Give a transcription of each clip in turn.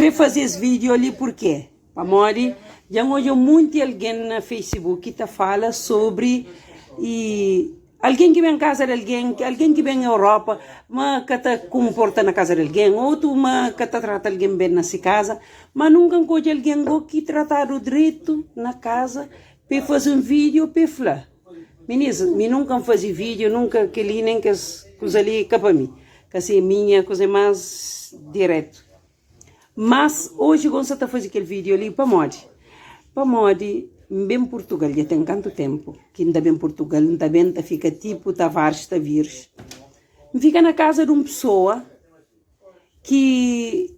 Vê fazer esse vídeo ali por quê? Pamori, já hoje muito alguém na Facebook que tá fala sobre alguém que vem em casa de alguém que vem na Europa, mas que tá comporta na casa de alguém, outro mas que tá trata alguém bem na sua casa, mas nunca encontra alguém que tratar o direito na casa para fazer um vídeo para falar. Meninas, eu nunca faço vídeo, nunca que li nem que as coisas ali que para mim, que assim minha coisa mais direto. Mas hoje quando você está fazendo aquele vídeo ali para Modi, bem Portugal, já tem tanto tempo que ainda bem Portugal, ainda bem fica tipo Tavares, está vírus. Fica na casa de uma pessoa que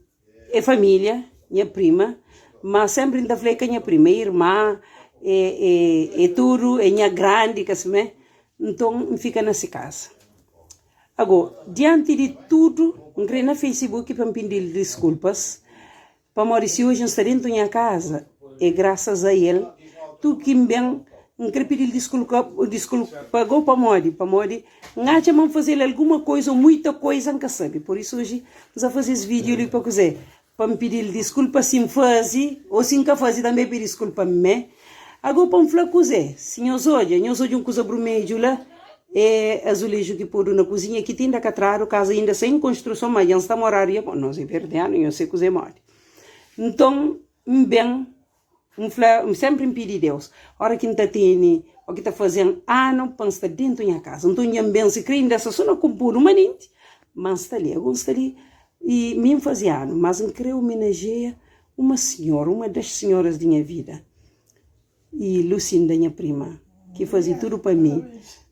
é família, minha prima, mas sempre ainda falei que a minha prima, irmã, é tudo, é minha grande, que assim, então fica nessa casa. Agora, diante de tudo, entrei na Facebook para me pedir desculpas, para Maurício hoje está dentro da minha casa, é graças a ele, tu que bem, quero pedir desculpa para Maurício, acha que fazer alguma coisa, ou muita coisa, não sabe, por isso hoje, vamos fazer esse vídeo ali para dizer, para me pedir desculpa se me fazer, ou se não fazer também pedir desculpa a mim. Agora, para me falar coisa, se nós hoje uma coisa vermelha lá, é azulejo que pôr na cozinha, que tem da catrar, o casa ainda sem construção, mas já está moraria, bom, não sei verdade, eu sei coisa mora. Então, bem, sempre me pedi Deus, a hora que está tendo, o que está fazendo, não pensa dentro da minha casa, então eu bem se crê dessa só não compor uma ninte, mas está ali, alguns está ali, e me fazia ano, mas eu creio homenageia uma senhora, uma das senhoras da minha vida, e Lucinda, minha prima, que fazia tudo para mim,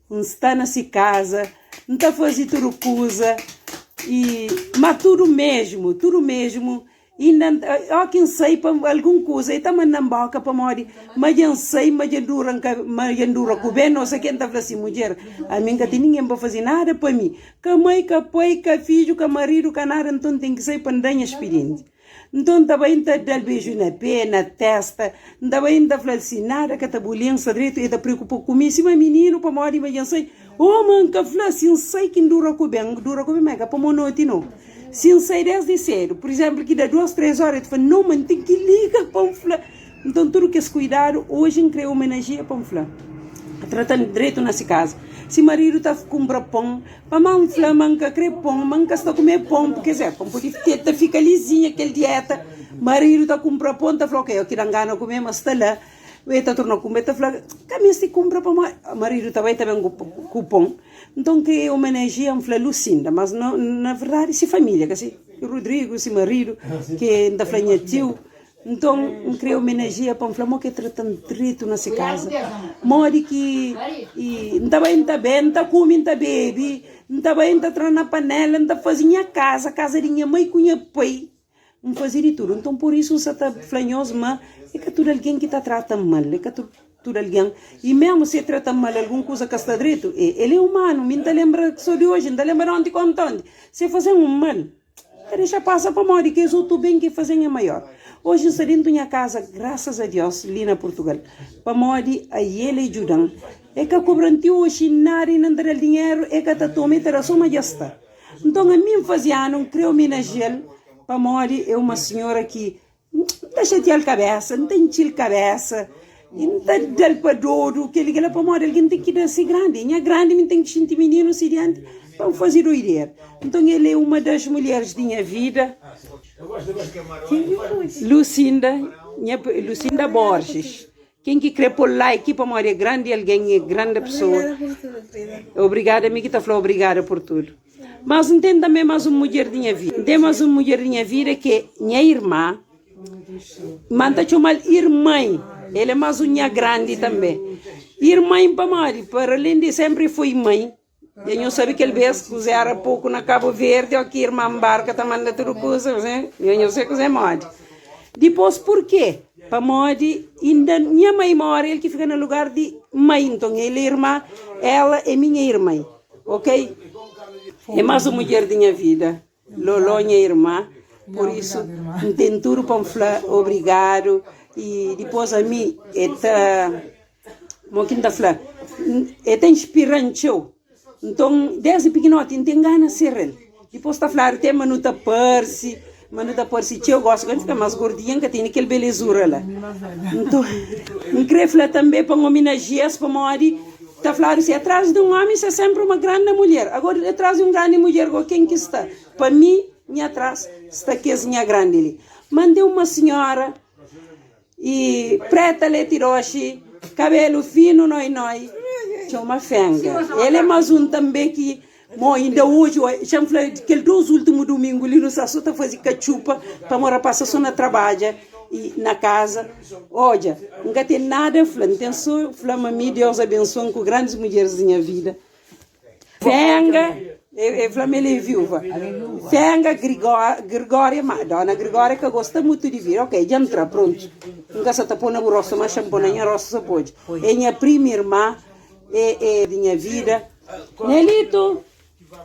não está nessa casa, não está fazendo tudo coisa, mas tudo mesmo, e quem sei para alguma coisa, e está mandando boca para morrer, mas eu sei, mas eu dura com bem, não sei quem está falando assim, mulher, a mim que tem ninguém para fazer nada para mim, que mãe, que pai, que filho, que marido, que nada, então tem que ser para dar experiência. Então também está dando beijo na pé, na testa, também está falando assim, nada que está bolhando direito, e está preocupado comigo, se meu menino para morrer, mas eu sei, mãe, que fala assim, sei que dura com bem, mas é para noite não. Se eu sei desde cedo, por exemplo, que dá 2, 3 horas, eu falo, não, mas tem que ligar para me falar. Então, tudo que esse cuidado, hoje eu creio homenageia para me falar. Tratando direito nessa casa. Se o marido está comprando pão, para mim falar, manca quer pão, manca está a comer pão, porque é pão, porque fica lisinha aquela dieta. O marido está comprando pão, está falando, ok, eu quero ganhar comer, mas está lá. Ele está tornando a comer, está falando, caminho se compra para o marido também com pão. Então, que homenageia, eu falo, Lucinda, mas na verdade, se família, que assim, o Rodrigo, se marido, que ainda falando tio. Então, eu queria homenagear para falar que tratando direito nessa casa. Mori que não está bem, não está comendo, não está bebe, não está bem, não está na panela, não está fazendo a casa de minha mãe com minha pai. Não fazia de tudo. Então, por isso, você está falando, mas é que tudo alguém que está tratando mal, é que tudo alguém. E mesmo se trata mal alguma coisa que está direito, ele é humano, não está lembrando só de hoje, não está lembrando de quanto. Se fazer um mal, deixa passar para morrer, que isso tudo bem que fazem é maior. Hoje, estou dentro da minha casa, graças a Deus, ali na Portugal, para morrer, aí ele ajudam. É que a cobrança hoje, nada, não dá dinheiro, é que a tua meta era só uma gesta. Então, a mim fazia, não creio homenagear, para morrer, é uma senhora que não deixa a cabeça, não tem tiro cabeça, não está dando para dor, que ele para morrer, alguém tem que dar assim grande, minha grande, me tem que sentir menino, se diante, para fazer o ideia. Então, ele é uma das mulheres da minha vida. Lucinda Borges. Quem que quer pôr like para morrer grande, alguém é grande pessoa. Obrigada, amiga, está falando obrigada por tudo. Mas entendo também mais uma mulher da minha vida. Tem mais uma mulher da minha vida que é minha irmã. Manda chamar irmã. Ela é mais uma grande também. Irmã para morrer, para além de sempre foi mãe. Eu não sabia que ele vez cozinhar pouco na Cabo Verde, aqui irmã barca está mandando tudo coisa, né? Eu não sei cozinhar mode. Depois, por quê? Para mode, ainda minha mãe mora, ele que fica no lugar de mãe, então ele é irmã, ela é minha irmã, ok? É mais uma mulher da minha vida, Lolo, minha irmã, por isso, tem tudo para falar obrigado, e depois a mim, é inspirante. Então, desde pequenote, tem ganas de ser ele. Depois está a falar, tem minuta perse, mas não está por si, eu gosto, quando fica mais gordinha, que tem aquele belezura lá. Então, incrível também para homenagear, para morrer, está falando assim, atrás de um homem, é sempre uma grande mulher. Agora, atrás de uma grande mulher, quem que está? Para mim, atrás, está aqui a minha grande ali. Mandei uma senhora, e preta letiroshi, cabelo fino, noi. Tinha uma fenga. Ele é mais um também que, ainda hoje, já me falei que dois últimos domingos, ele não sabe só fazer cachupa para morar passar só na trabalho e na casa. Olha, nunca tem nada, tem só, mim, Deus abençoe com grandes mulheres da minha vida. Fenga, ele é viúva. Fenga, Gregória, dona Gregória que gosta muito de vir. Ok, já entra, pronto. Nunca se tapou na roça, mas champanhe roça só pode. É minha prima irmã. É de minha vida.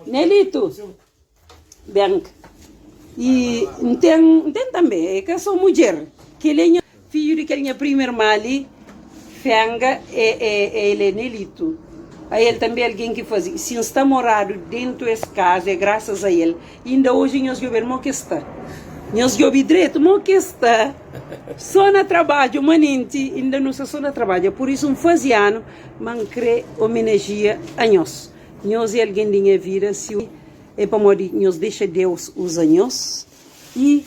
Nelito, Bianca. E tem também, é que eu sou mulher, que ele é filho de que minha prima irmã ali, Fenga, ele é Nelito. Aí ele também é alguém que faz, se está morado dentro dessa casa, é graças a ele. E ainda hoje nós jovens que está. Nós jovens direito, que está. Só no trabalho, manente, ainda não só no trabalho. Por isso, faziano, mas crê homenageia a nós. Nós é alguém da minha vida, se é para morrer, nós deixa Deus usar nós. E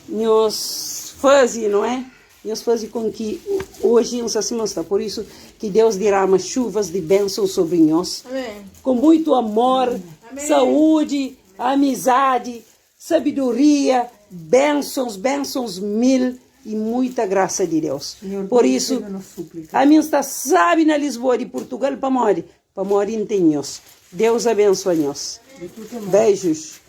nós fazemos, não é? Nós fazemos com que hoje nós assim está. Por isso que Deus derrama chuvas de bênção sobre nós. Amém. Com muito amor, amém. Saúde, amizade, sabedoria, bênçãos mil e muita graça de Deus. Senhor, por isso, a mim está sabe na Lisboa de Portugal para morrer em Deus. Deus abençoe nós. Beijos.